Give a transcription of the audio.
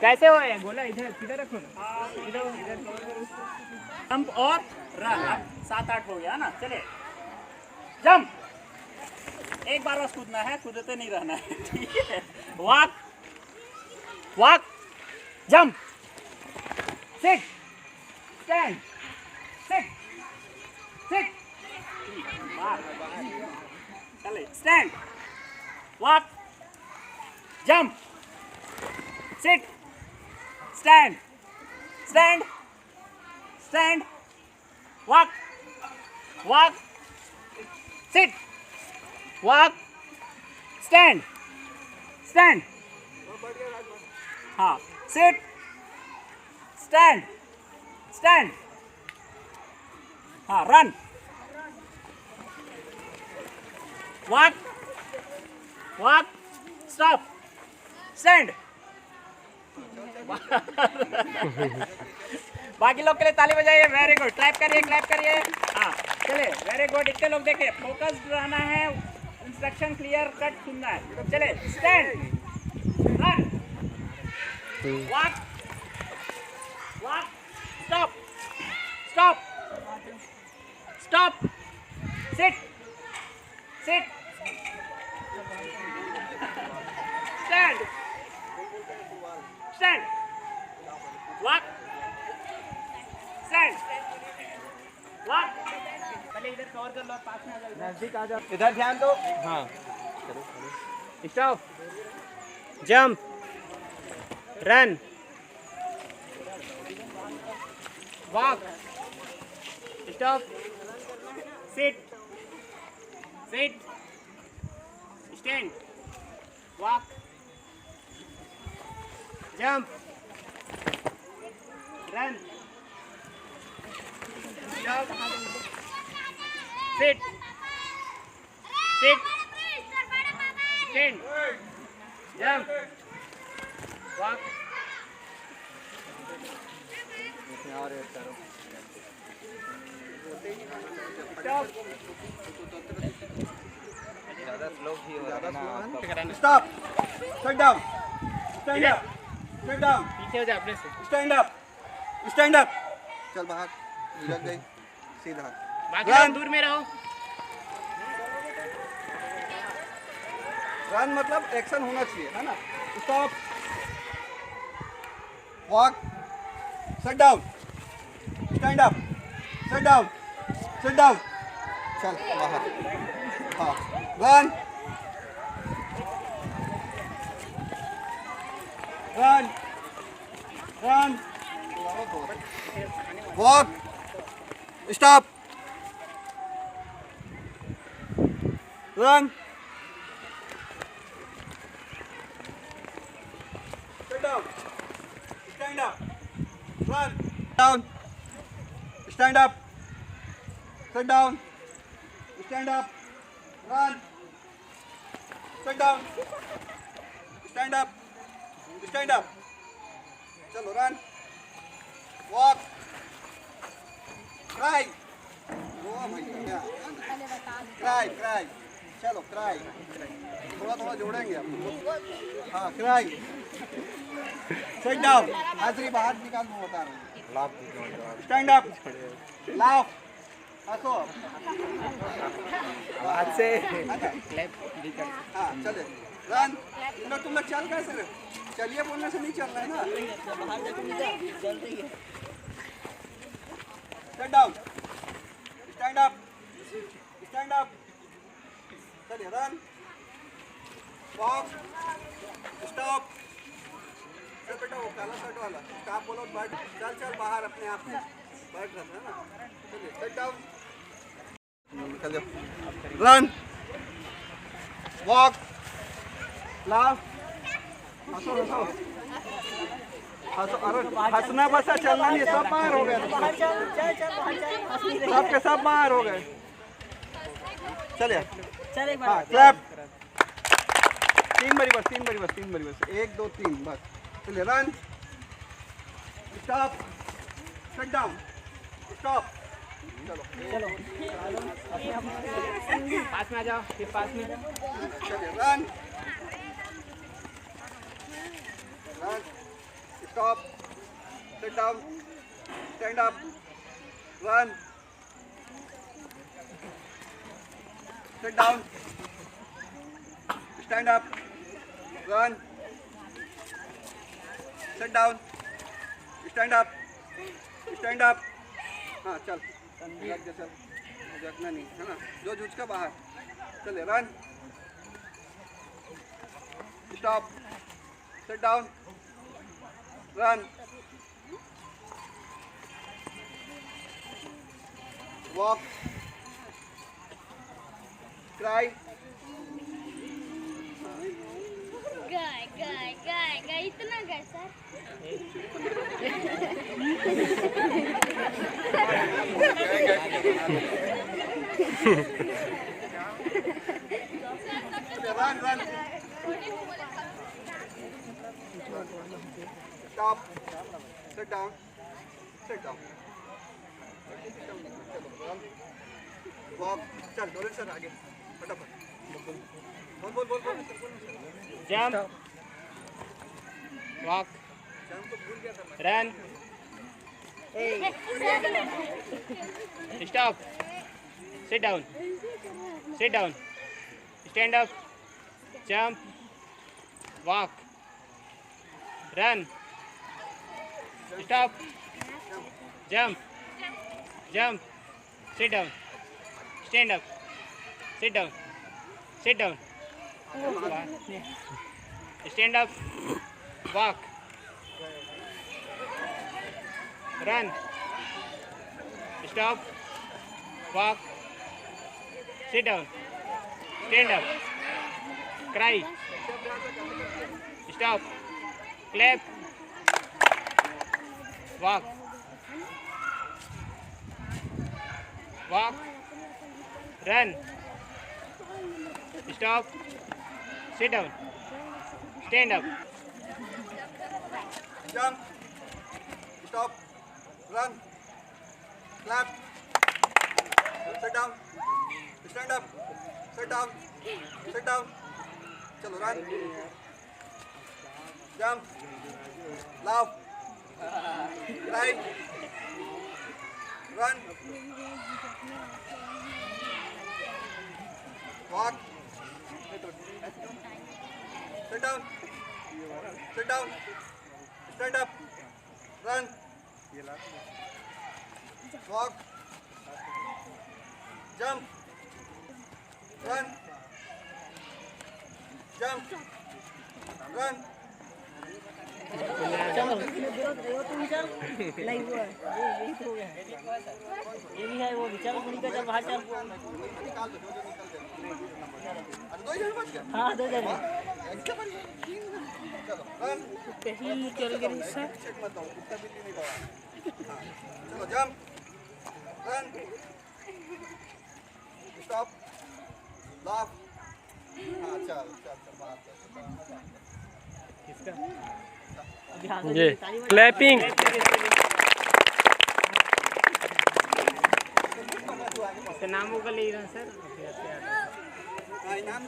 कैसे हो ये गोला इधर किधर रखो इधर जंप और रन 7-8 हो गया ना। चले जंप, एक बार बस कूदना है, कूदते नहीं रहना है, ठीक है। Walk walk jump sit stand sit sit चले stand walk jump sit stand stand stand walk walk sit walk stand stand हाँ sit stand stand हाँ run walk walk stop stand बाकी लोग के लिए ताली बजाइए। वेरी गुड, क्लैप करिए। हाँ चले, वेरी गुड। इतने लोग देखे, फोकस्ड रहना है, इंस्ट्रक्शन क्लियर कट सुनना है। चले stand run walk walk stop stop stop sit sit stand stand walk stand walk पहले इधर कवर कर लो, पास में आ जाओ, नजदीक आ जाओ, इधर ध्यान दो। हाँ stop jump run walk stop sit sit stand walk jump run stop sit stand jump walk stop ज़्यादा स्लो भी हो रहा है ना। stop sit down stand up Stand down. पीछे हो जा अपने से। Stand up. Stand up. चल बाहर। लग गई। सीधा। बाकी लोग दूर में रहो। Run मतलब एक्शन होना चाहिए, है ना? Stop. Walk. Sit down. Stand up. Sit down. Sit down. चल बाहर। हाँ। Run. Run, run, walk, stop, run, sit down, stand up, run, down, stand up, sit down, stand up, run, sit down, stand up. Stand up. चलो run. Walk. Cry. Oh my God. Cry. चलो cry. थोड़ा जोड़ेंगे आप। हाँ cry. Sit down. हाथरी बाहर निकाल मैं बता रहा हूँ। Stand up. Laugh. हंसो। हाथ से। हाँ चले। Run. तुम लोग चल कैसे रहे? चलिए बोलने से नहीं चल रहा है ना। बाहर जाके जल्दी है। Sit down. Stand up. Stand up. चलिए run. Walk. Stop. चल बेटा वो काला शर्ट वाला स्टॉप बोलो बैठ चल बाहर अपने आप में बैठ रहता है ना। चलिए sit down. चलिए run. Walk. Laugh. हंसो अरे हंसना बसा चलना नहीं, सब बाहर हो गए, सब के सब बाहर हो गए। चलिए हाँ क्लैप। तीन बारी बस 1 2 3 बस। चलिए run stop sit down stop. चलो पास में आ जाओ, फिर पास में। चलिए run stop, sit down, stand up, run, sit down, stand up, run, sit down, stand up, stand up. हाँ चल लग जा, चल जगना नहीं है ना, जो झुझ का बाहर चले. Run, stop, sit down, run, walk, cry. गाय इतना गाय sir. Run, run. Stop. Sit down. Sit down. Walk. चल डोरे सर आगे फटाफट. बोल. Jump, walk, run, stop, sit down, stand up, jump, walk, run, stop, jump, sit down, stand up, sit down, stand up, walk, run, stop, walk, sit down, stand up, cry, stop, clap, walk, run, stop, sit down, stand up, jump, stop, run, clap, sit down, stand up, sit down, चलो run, jump, laugh, cry, run, walk, sit down, stand up, run, walk, jump, run, run. चलो तुम चल live हुआ यही तो हो गया. ये भी है वो भी. चल कुड़ी का चल बाहर चल. निकाल दो, जो निकल जाए. अरे 2 जन बच गए. हाँ 2 जन. चलो रन. ही चल गए सर. चेक मत दो, इतना भी नहीं दवा. चलो जंप, रन, स्टॉप, लाफ. हाँ चल बात किसका? ये क्लैपिंग. इसका नाम होगा ले रहा सर. इनाम